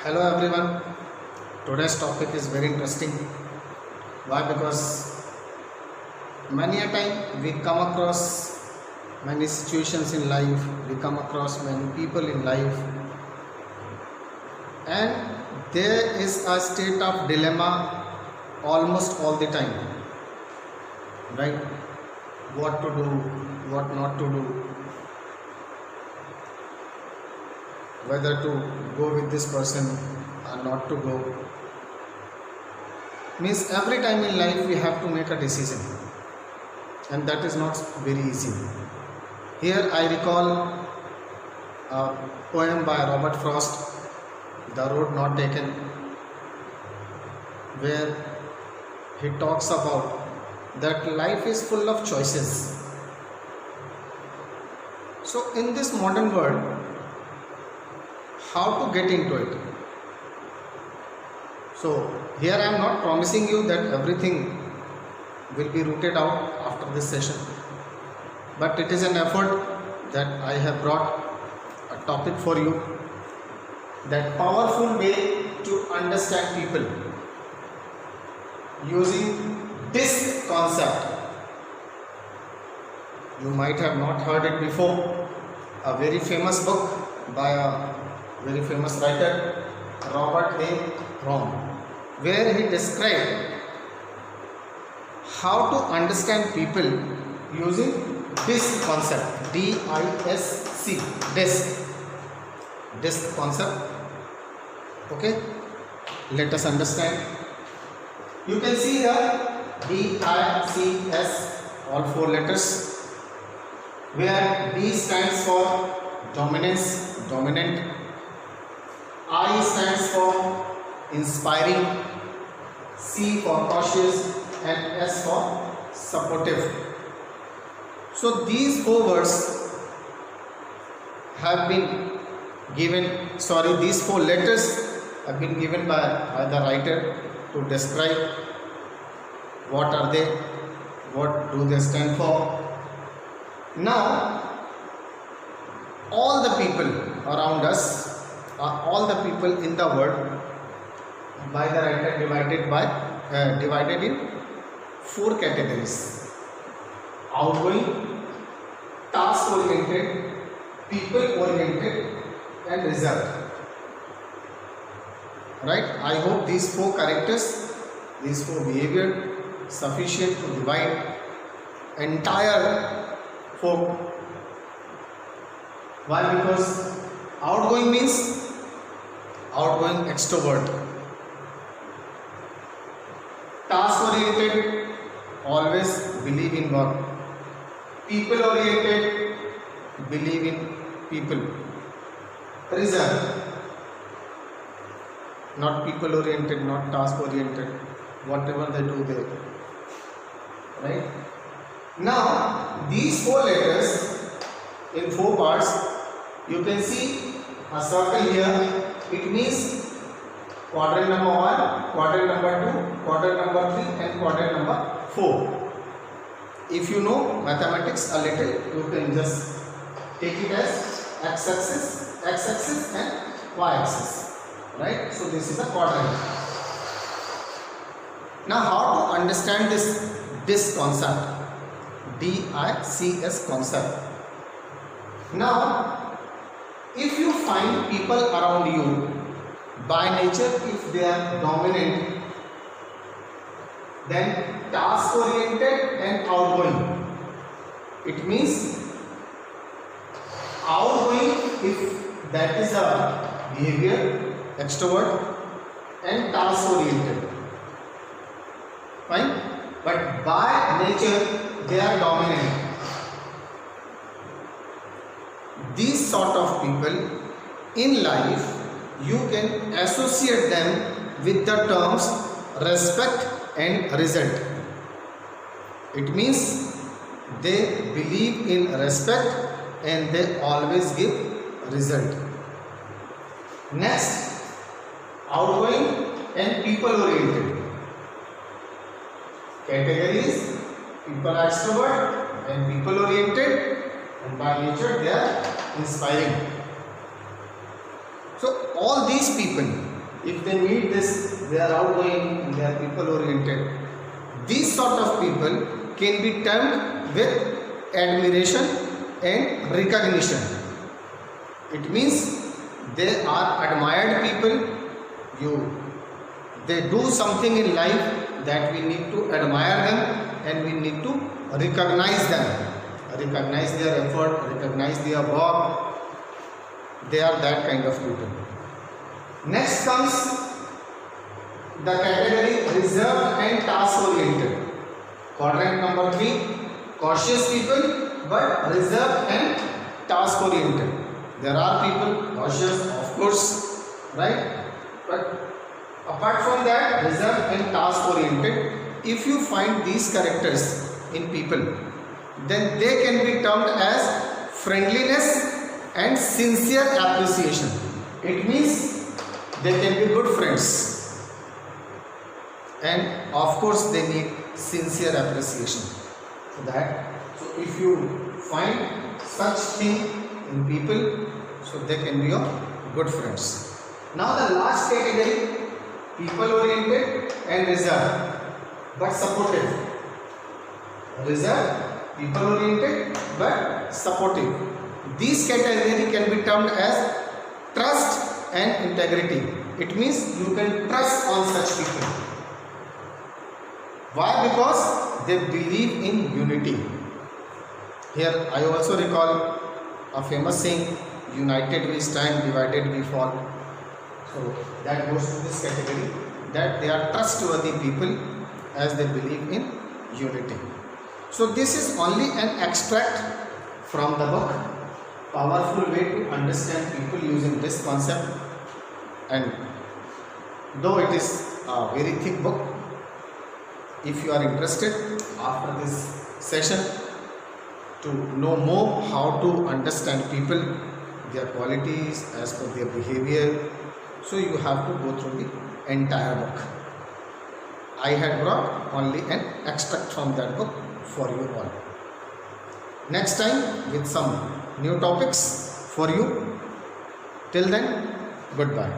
Hello everyone. Today's topic is very interesting. Why? Because many a time we come across many situations in life, we come across many people in life, and there is a state of dilemma almost all the time, right? What to do, what not to do, whether to go with this person or not to go. Means every time in life we have to make a decision, and that is not very easy. Here I recall a poem by Robert Frost, The Road Not Taken, where he talks about that life is full of choices. So in this modern world, how to get into it? So here I am not promising you that everything will be rooted out after this session, but it is an effort that I have brought a topic for you, that powerful way to understand people using this concept. You might have not heard it before. A very famous book by a very famous writer, Robert A. Fromm, where he described how to understand people using DISC concept, D-I-S-C, DISC concept. Okay, let us understand. You can see here D-I-C-S, all four letters, where D stands for dominance, dominant, I stands for inspiring, C for cautious, and S for supportive. So these four words have been given, these four letters have been given by the writer to describe what are they, what do they stand for. Now, all the people around us, all the people in the world, by the writer divided in four categories: outgoing, task oriented, people oriented, and result. Right? I hope these four characters, these four behavior sufficient to divide entire folk. Why? Because outgoing means outgoing extrovert, task oriented, always believe in work, people oriented, believe in people, result, not people oriented, not task oriented, whatever they do there. Right? Now these four letters in four parts, you can see a circle here. It means quadrant number 1, quadrant number 2, quadrant number 3, and quadrant number 4. If you know mathematics a little, you can just take it as x-axis and y-axis. Right? So this is a quadrant. Now how to understand this concept, DICS concept? Now, if you find people around you, by nature, if they are dominant, then task oriented and outgoing. It means outgoing if that is a behavior, extrovert, and task oriented. Fine? But by nature, they are dominant. These sort of people in life, you can associate them with the terms respect and result. It means they believe in respect and they always give result. Next, outgoing and people oriented. Categories: people are extrovert and people oriented, and by nature they are inspiring. So all these people if they meet this, they are outgoing and they are people oriented. These sort of people can be termed with admiration and recognition. It means they are admired people. They do something in life that we need to admire them and we need to recognize them. Recognize their effort, recognize their work. They are that kind of people. Next comes the category reserved and task oriented. Quadrant number 3, cautious people but reserved and task oriented. There are people cautious, of course, right? But apart from that, reserved and task oriented, if you find these characters in people, then they can be termed as friendliness and sincere appreciation. It means they can be good friends, and of course they need sincere appreciation for that. So if you find such thing in people, so they can be your good friends. Now the last category, people oriented and reserved but supportive. Reserved, people oriented but supportive. These category can be termed as trust and integrity. It means you can trust on such people. Why? Because they believe in unity. Here I also recall a famous saying, united we stand, divided we fall. So that goes to this category, that they are trustworthy people as they believe in unity. So this is only an extract from the book. Powerful way to understand people using this concept, and though it is a very thick book, if you are interested after this session to know more how to understand people, their qualities as per their behavior, so you have to go through the entire book. I had brought only an extract from that book for you all. Next time with some new topics for you. Till then, goodbye.